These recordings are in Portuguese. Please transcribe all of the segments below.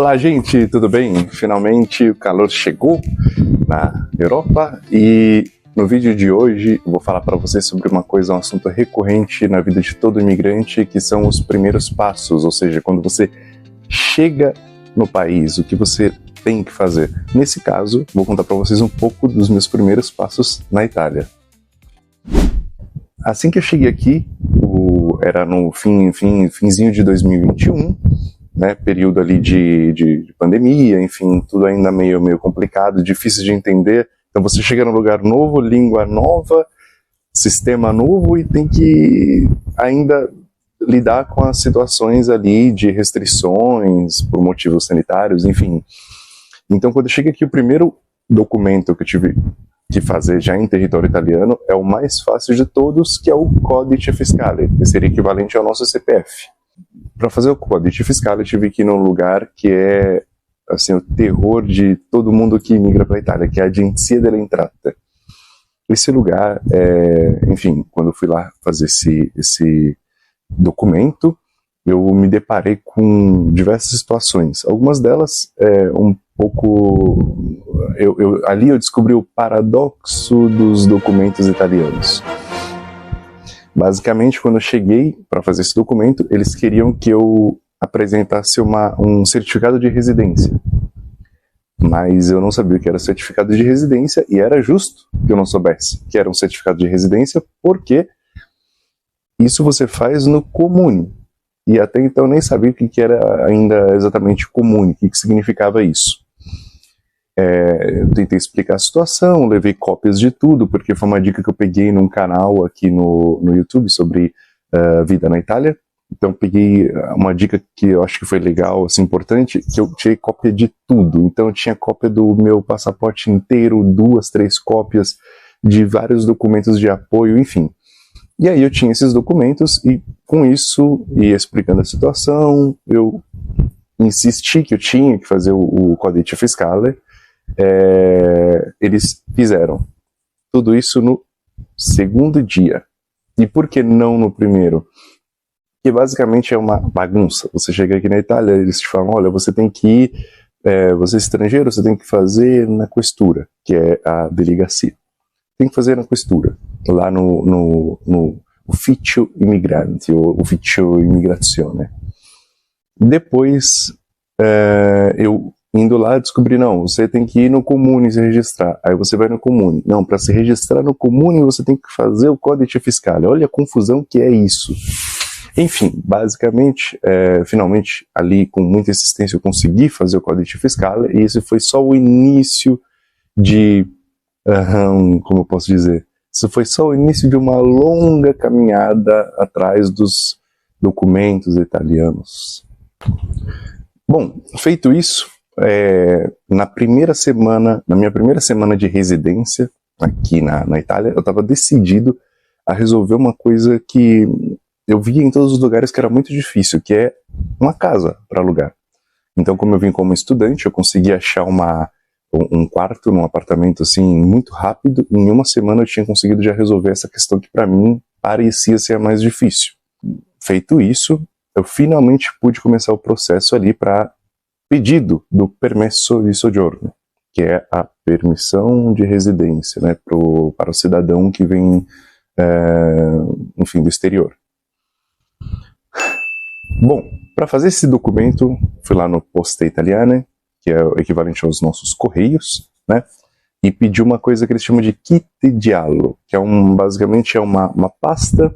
Olá, gente, tudo bem? Finalmente o calor chegou na Europa e no vídeo de hoje eu vou falar para vocês sobre uma coisa, um assunto recorrente na vida de todo imigrante, que são os primeiros passos, ou seja, quando você chega no país, o que você tem que fazer. Nesse caso, vou contar para vocês um pouco dos meus primeiros passos na Itália. Assim que eu cheguei aqui, era no finzinho de 2021, né, período ali de pandemia, enfim, tudo ainda meio complicado, difícil de entender. Então você chega num lugar novo, língua nova, sistema novo e tem que ainda lidar com as situações ali de restrições por motivos sanitários, enfim. Então quando eu cheguei aqui, o primeiro documento que eu tive que fazer já em território italiano é o mais fácil de todos, que é o Codice Fiscale, que seria equivalente ao nosso CPF. Para fazer o Codice Fiscale, eu tive que ir num lugar que é assim, o terror de todo mundo que migra para a Itália, que é a Agenzia delle Entrate. Esse lugar, enfim, quando eu fui lá fazer esse documento, eu me deparei com diversas situações. Algumas delas um pouco... ali eu descobri o paradoxo dos documentos italianos. Basicamente, quando eu cheguei para fazer esse documento, eles queriam que eu apresentasse um certificado de residência. Mas eu não sabia o que era certificado de residência e era justo que eu não soubesse que era um certificado de residência, porque isso você faz no Comune. E até então eu nem sabia o que era ainda exatamente Comune, o que significava isso. Eu tentei explicar a situação, levei cópias de tudo, porque foi uma dica que eu peguei num canal aqui no YouTube sobre vida na Itália. Então peguei uma dica que eu acho que foi legal, assim, importante, que eu tirei cópia de tudo. Então eu tinha cópia do meu passaporte inteiro, 2, 3 cópias de vários documentos de apoio, enfim. E aí eu tinha esses documentos e com isso, ia explicando a situação, eu insisti que eu tinha que fazer o Codice Fiscale. Eles fizeram tudo isso no segundo dia. E por que não no primeiro? Que basicamente é uma bagunça. Você chega aqui na Itália, eles te falam, olha, você tem que ir, você é estrangeiro, você tem que fazer na questura, que é a delegacia. Tem que fazer na questura, lá no Ufficio Immigrante, ou Ufficio Immigrazione. Depois, eu indo lá, descobri, não, você tem que ir no Comune se registrar. Aí você vai no Comune. Não, para se registrar no Comune, você tem que fazer o Codice Fiscale. Olha a confusão que é isso. Enfim, basicamente, finalmente, ali, com muita insistência, eu consegui fazer o Codice Fiscale, e esse foi só o início de... como eu posso dizer? Isso foi só o início de uma longa caminhada atrás dos documentos italianos. Bom, feito isso, na minha primeira semana de residência aqui na Itália, eu estava decidido a resolver uma coisa que eu via em todos os lugares que era muito difícil, que é uma casa para alugar. Então, como eu vim como estudante, eu consegui achar um quarto num apartamento assim muito rápido. Em uma semana eu tinha conseguido já resolver essa questão que para mim parecia ser a mais difícil. Feito isso, eu finalmente pude começar o processo ali para pedido do permesso di soggiorno, que é a permissão de residência, né, para o cidadão que vem, enfim, do exterior. Bom, para fazer esse documento, fui lá no Poste Italiane, que é o equivalente aos nossos correios, né, e pedi uma coisa que eles chamam de kit giallo, que basicamente é uma pasta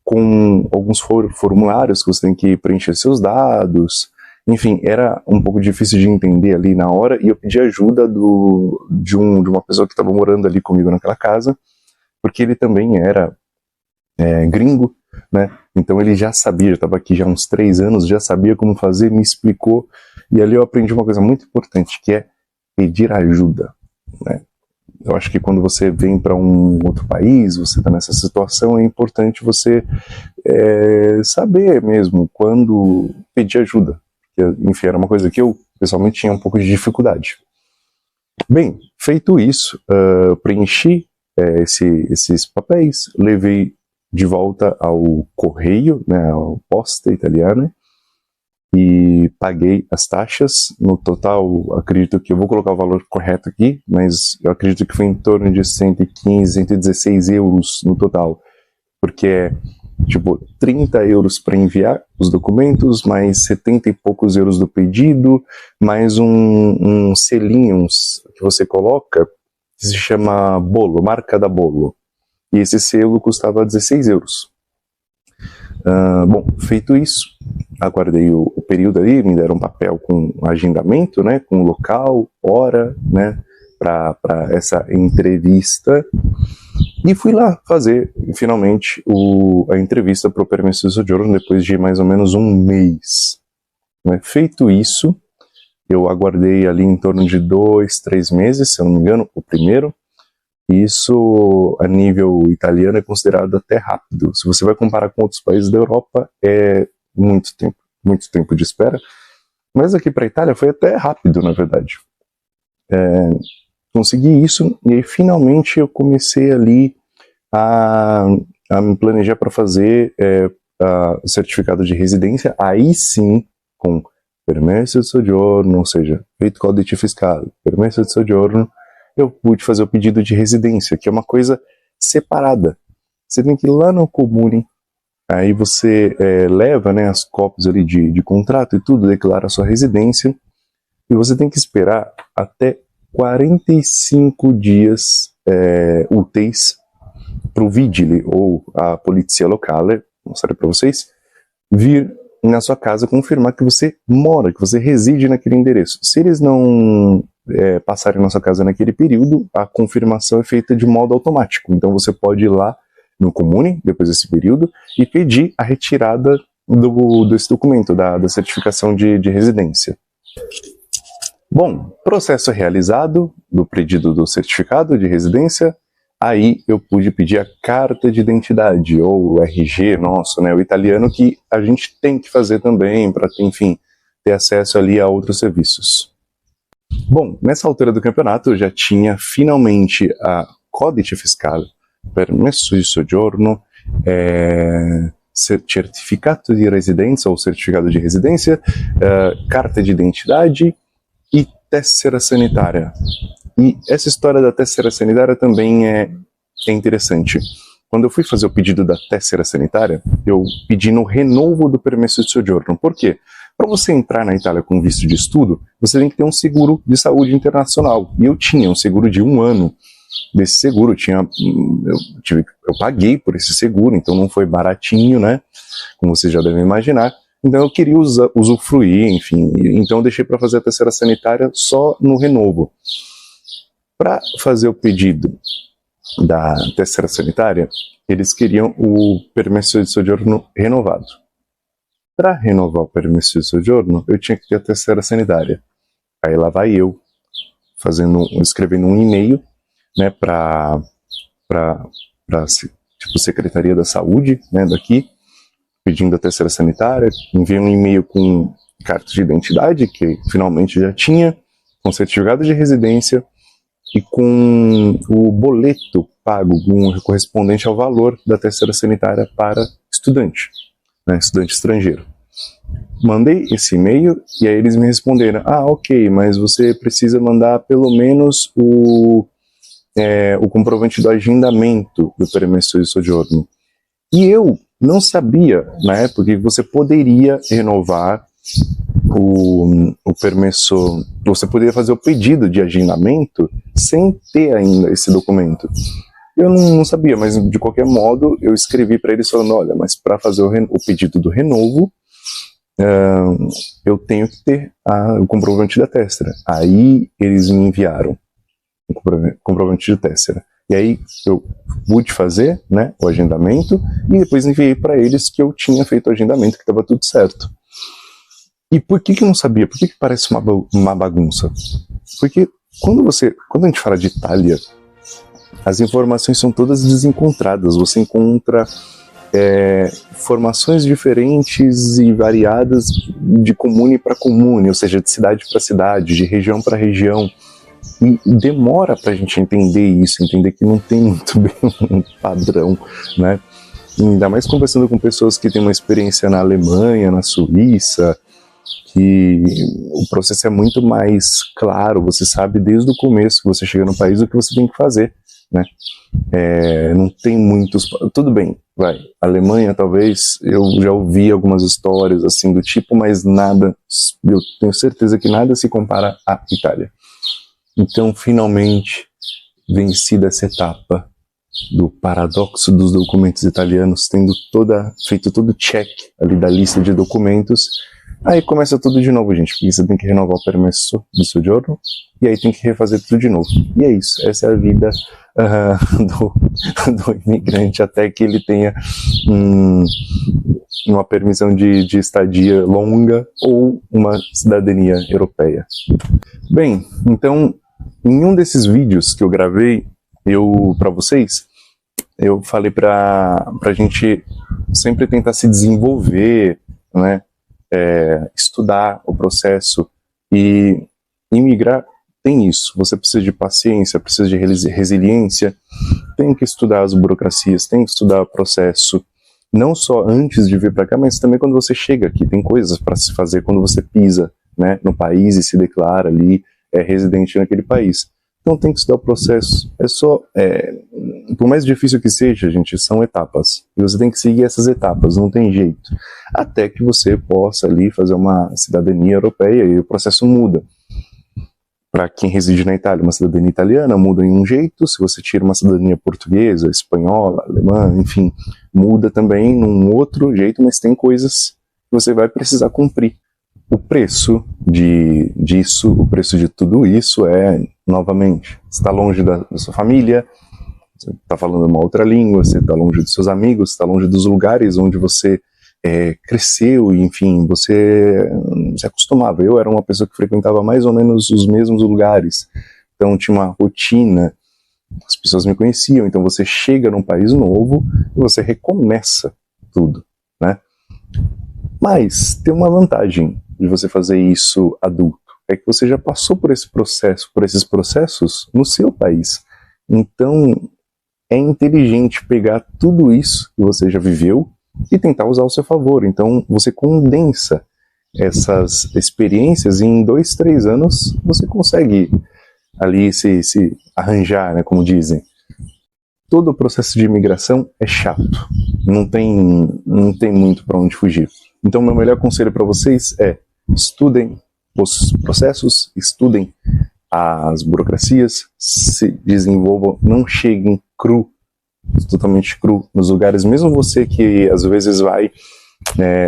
com alguns formulários que você tem que preencher seus dados. Enfim, era um pouco difícil de entender ali na hora, e eu pedi ajuda de uma pessoa que estava morando ali comigo naquela casa, porque ele também era gringo, né? Então ele já sabia, já estava aqui já há uns 3 anos, já sabia como fazer, me explicou, e ali eu aprendi uma coisa muito importante, que é pedir ajuda, né? Eu acho que quando você vem para um outro país, você está nessa situação, é importante você saber mesmo quando pedir ajuda. Porque, enfim, era uma coisa que eu, pessoalmente, tinha um pouco de dificuldade. Bem, feito isso, preenchi esses papéis, levei de volta ao correio, né, ao Poste Italiane, e paguei as taxas. No total, acredito que eu vou colocar o valor correto aqui, mas eu acredito que foi em torno de 115, 116 euros no total, porque é tipo 30 euros para enviar os documentos, mais 70 e poucos euros do pedido, mais um selinho que você coloca, que se chama bolo, marca da bolo. E esse selo custava 16 euros. Bom, feito isso, aguardei o período ali, me deram um papel com agendamento, né, com local, hora, né, para essa entrevista, e fui lá fazer finalmente a entrevista para o permesso de soggiorno depois de mais ou menos um mês. Né. Feito isso, eu aguardei ali em torno de 2, 3 meses, se eu não me engano, o primeiro. Isso, a nível italiano, é considerado até rápido. Se você vai comparar com outros países da Europa, é muito tempo de espera. Mas aqui para a Itália foi até rápido, na verdade. Consegui isso e aí finalmente eu comecei ali a me planejar para fazer o certificado de residência. Aí sim, com permesso de soggiorno, ou seja, feito codice fiscale, permesso de soggiorno, eu pude fazer o pedido de residência, que é uma coisa separada. Você tem que ir lá no Comune, aí você leva, né, as cópias ali de contrato e tudo, declara a sua residência, e você tem que esperar até 45 dias úteis para o vigile, ou a polizia locale, mostrarei para vocês, vir na sua casa confirmar que você mora, que você reside naquele endereço. Se eles não passarem na sua casa naquele período, a confirmação é feita de modo automático. Então você pode ir lá no Comune, depois desse período, e pedir a retirada desse documento, da certificação de residência. Bom, processo realizado do pedido do certificado de residência, aí eu pude pedir a carta de identidade, ou o RG nosso, né, o italiano, que a gente tem que fazer também para, enfim, ter acesso ali a outros serviços. Bom, nessa altura do campeonato eu já tinha finalmente a codice fiscale, permesso di soggiorno, certificato de residência ou certificado de residência, carta de identidade e tessera sanitária. E essa história da tessera sanitária também é interessante. Quando eu fui fazer o pedido da tessera sanitária, eu pedi no renovo do permesso de soggiorno. Por quê? Para você entrar na Itália com visto de estudo, você tem que ter um seguro de saúde internacional. E eu tinha um seguro de 1 ano. Desse seguro, eu paguei por esse seguro, então não foi baratinho, né? Como vocês já devem imaginar. Então eu queria usufruir, enfim. Então eu deixei para fazer a tessera sanitária só no renovo. Para fazer o pedido da tessera sanitária, eles queriam o permesso de soggiorno renovado. Para renovar o permesso de soggiorno, eu tinha que ter a tessera sanitária. Aí lá vai eu, escrevendo um e-mail, né, para tipo, Secretaria da Saúde, né, daqui, pedindo a tessera sanitária. Enviei um e-mail com carta de identidade, que finalmente já tinha, com certificado de residência, e com o boleto pago correspondente ao valor da tessera sanitária para estudante, né, estudante estrangeiro. Mandei esse e-mail e aí eles me responderam: ok, mas você precisa mandar pelo menos o comprovante do agendamento do permesso de soggiorno. E eu não sabia, na época, que você poderia renovar o permesso, você poderia fazer o pedido de agendamento sem ter ainda esse documento. Eu não sabia, mas de qualquer modo eu escrevi para eles falando: olha, mas para fazer o pedido do renovo, eu tenho que ter o comprovante da tessera. Aí eles me enviaram o comprovante de tessera. E aí eu pude fazer, né, o agendamento e depois enviei para eles que eu tinha feito o agendamento, que estava tudo certo. E por que eu não sabia? Por que parece uma bagunça? Porque quando a gente fala de Itália, as informações são todas desencontradas. Você encontra informações diferentes e variadas de comune para comune, ou seja, de cidade para cidade, de região para região. E demora para a gente entender isso, entender que não tem muito bem um padrão, né? E ainda mais conversando com pessoas que têm uma experiência na Alemanha, na Suíça, que o processo é muito mais claro, você sabe desde o começo que você chega no país o que você tem que fazer, né? Não tem muitos... Tudo bem, vai. Alemanha, talvez, eu já ouvi algumas histórias assim do tipo, mas nada, eu tenho certeza que nada se compara à Itália. Então, finalmente, vencida essa etapa do paradoxo dos documentos italianos, feito todo o check ali da lista de documentos, aí começa tudo de novo, gente, porque você tem que renovar o permesso de soggiorno, e aí tem que refazer tudo de novo. E é isso, essa é a vida do imigrante, até que ele tenha uma permissão de estadia longa ou uma cidadania europeia. Bem, então, em um desses vídeos que eu gravei, para vocês, eu falei pra gente sempre tentar se desenvolver, né? Estudar o processo, e imigrar tem isso. Você precisa de paciência, precisa de resiliência, tem que estudar as burocracias, tem que estudar o processo, não só antes de vir para cá, mas também quando você chega aqui. Tem coisas para se fazer quando você pisa, né, no país e se declara ali residente naquele país. Então tem que estudar o processo. Por mais difícil que seja, gente, são etapas. E você tem que seguir essas etapas, não tem jeito. Até que você possa ali fazer uma cidadania europeia e o processo muda. Para quem reside na Itália, uma cidadania italiana muda em um jeito. Se você tira uma cidadania portuguesa, espanhola, alemã, enfim, muda também num outro jeito, mas tem coisas que você vai precisar cumprir. O preço o preço de tudo isso novamente, você está longe da sua família, você está falando uma outra língua, você está longe dos seus amigos, você está longe dos lugares onde você cresceu, enfim, você se acostumava. Eu era uma pessoa que frequentava mais ou menos os mesmos lugares, então tinha uma rotina, as pessoas me conheciam. Então você chega num país novo e você recomeça tudo, né? Mas tem uma vantagem de você fazer isso adulto, é que você já passou por esse processo, por esses processos no seu país. Então é inteligente pegar tudo isso que você já viveu e tentar usar ao seu favor. Então você condensa essas experiências e em 2, 3 anos você consegue ali se arranjar, né, como dizem. Todo o processo de imigração é chato, não tem muito para onde fugir. Então meu melhor conselho para vocês é: estudem os processos, estudem as burocracias, se desenvolvam, não cheguem totalmente cru nos lugares. Mesmo você que às vezes vai,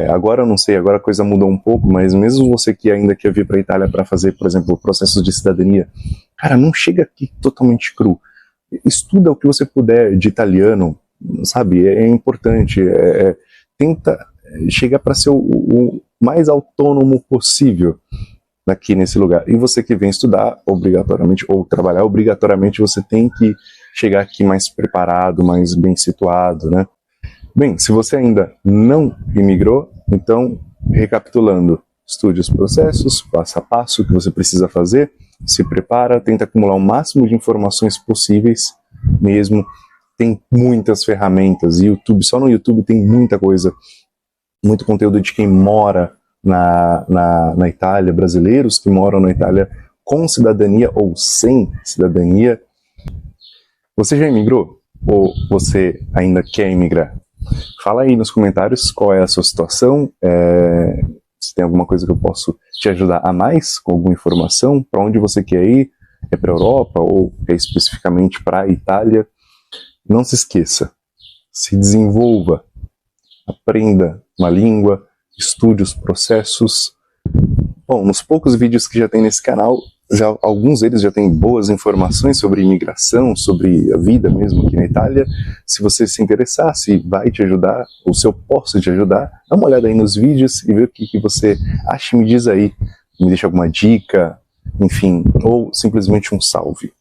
agora eu não sei, agora a coisa mudou um pouco, mas mesmo você que ainda quer vir para a Itália para fazer, por exemplo, processos de cidadania, cara, não chega aqui totalmente cru. Estuda o que você puder de italiano, sabe? É importante, tenta chegar para ser o mais autônomo possível aqui nesse lugar. E você que vem estudar obrigatoriamente, ou trabalhar obrigatoriamente, você tem que chegar aqui mais preparado, mais bem situado, né? Bem, se você ainda não imigrou, então, recapitulando, estude os processos, passo a passo que você precisa fazer, se prepara, tenta acumular o máximo de informações possíveis mesmo. Tem muitas ferramentas, YouTube, só no YouTube tem muita coisa, muito conteúdo de quem mora na Itália, brasileiros que moram na Itália com cidadania ou sem cidadania. Você já imigrou? Ou você ainda quer imigrar? Fala aí nos comentários qual é a sua situação, se tem alguma coisa que eu posso te ajudar a mais, com alguma informação, para onde você quer ir, é para a Europa ou é especificamente para a Itália. Não se esqueça, se desenvolva, aprenda uma língua, estude os processos. Bom, nos poucos vídeos que já tem nesse canal, alguns deles já têm boas informações sobre imigração, sobre a vida mesmo aqui na Itália. Se você se interessar, se vai te ajudar, ou se eu posso te ajudar, dá uma olhada aí nos vídeos e vê o que você acha e me diz aí. Me deixa alguma dica, enfim, ou simplesmente um salve.